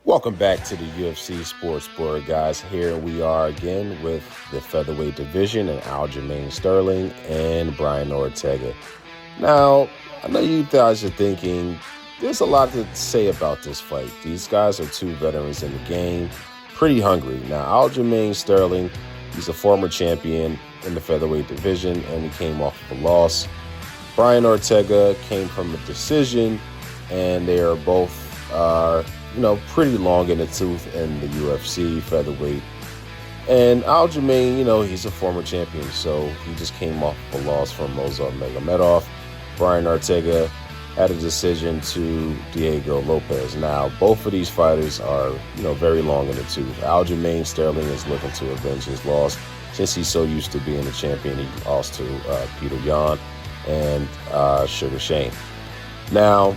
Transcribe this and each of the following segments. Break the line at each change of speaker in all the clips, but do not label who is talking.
Welcome back to the UFC Sports Board, guys. Here we are again with the featherweight division and AlJamain Sterling and Brian Ortega. Now, I know you guys are thinking there's a lot to say about this fight. These guys are two veterans in the game, pretty hungry. Now, AlJamain Sterling, he's a former champion in the featherweight division, and he came off of a loss. Brian Ortega came from a decision, and they are both pretty long in the tooth in the UFC featherweight. And AlJamain, he's a former champion, so he just came off a loss from Magomedov. Brian Ortega had a decision to Diego Lopez. Now, both of these fighters are, very long in the tooth. AlJamain Sterling is looking to avenge his loss since he's so used to being a champion. He lost to Peter Yan and Sugar Shane. Now,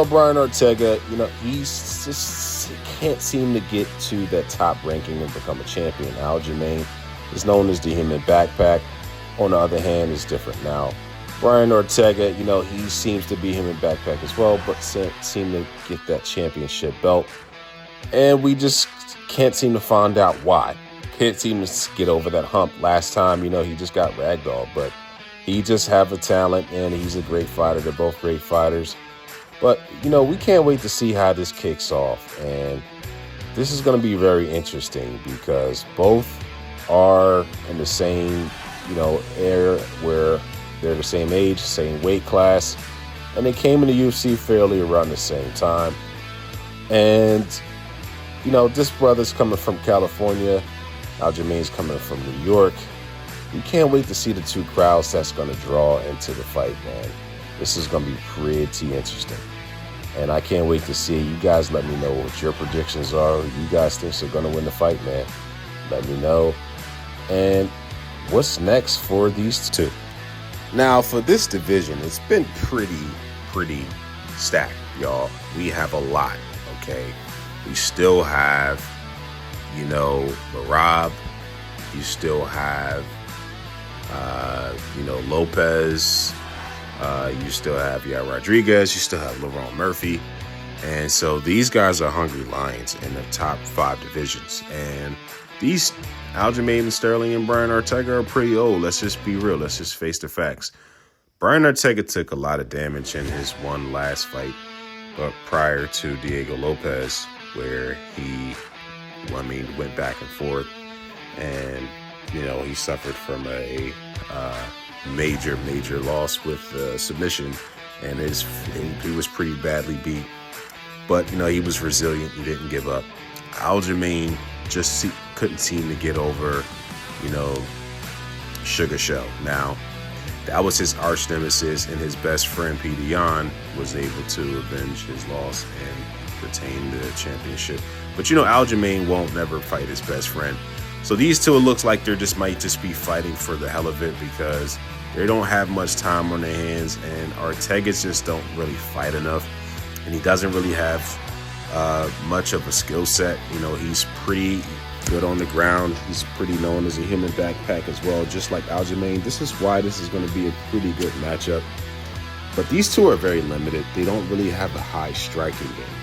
Brian Ortega, he can't seem to get to that top ranking and become a champion. AlJamain is known as the human backpack. On the other hand, it's different now. Brian Ortega, he seems to be human backpack as well, but seem to get that championship belt. And we just can't seem to find out why. Can't seem to get over that hump. Last time, he just got ragdolled, but he just have a talent, and he's a great fighter. They're both great fighters. But, we can't wait to see how this kicks off. And this is going to be very interesting because both are in the same, era where they're the same age, same weight class. And they came in the UFC fairly around the same time. And, this brother's coming from California. AlJamain's coming from New York. We can't wait to see the two crowds that's going to draw into the fight, man. This is going to be pretty interesting. And I can't wait to see. You guys let me know what your predictions are. You guys think they're going to win the fight, man. Let me know. And what's next for these two? Now, for this division, it's been pretty stacked, y'all. We have a lot, okay? We still have, Marab. You still have, Lopez. You still have Rodriguez. You still have Lerone Murphy. And so these guys are hungry lions in the top 5 divisions. And these AlJamain Sterling and Brian Ortega are pretty old. Let's just be real. Let's just face the facts. Brian Ortega took a lot of damage in his one last fight, but prior to Diego Lopez, where he went back and forth. And, he suffered from a major loss with submission, and he was pretty badly beat. But, he was resilient. He didn't give up. AlJamain just couldn't seem to get over, Sugar Shell. Now, that was his arch nemesis, and his best friend, Peter Yan, was able to avenge his loss and retain the championship. But, AlJamain won't never fight his best friend. So these two, it looks like might just be fighting for the hell of it because they don't have much time on their hands, and Ortega just don't really fight enough, and he doesn't really have much of a skill set. He's pretty good on the ground. He's pretty known as a human backpack as well, just like AlJamain. This is why this is going to be a pretty good matchup. But these two are very limited. They don't really have a high striking game.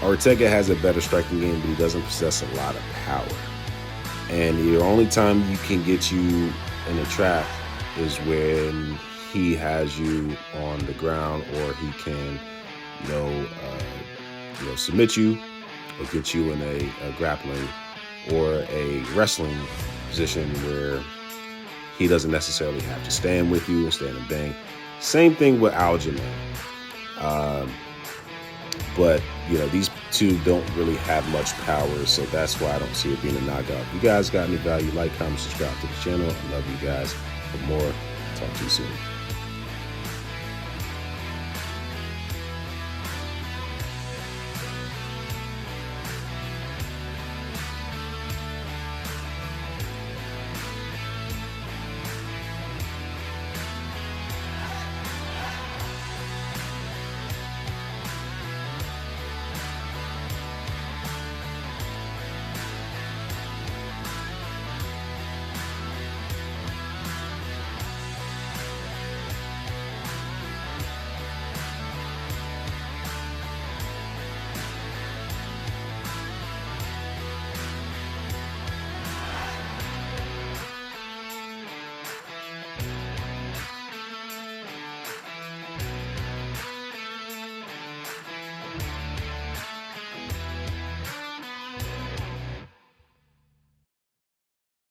Ortega has a better striking game, but he doesn't possess a lot of power. And the only time you can get you in a trap is when he has you on the ground, or he can, submit you or get you in a grappling or a wrestling position where he doesn't necessarily have to stand with you and stand and bang. Same thing with AlJamain. But, these two don't really have much power, so that's why I don't see it being a knockout. If you guys got any value, like, comment, subscribe to the channel. I love you guys. For more, talk to you soon.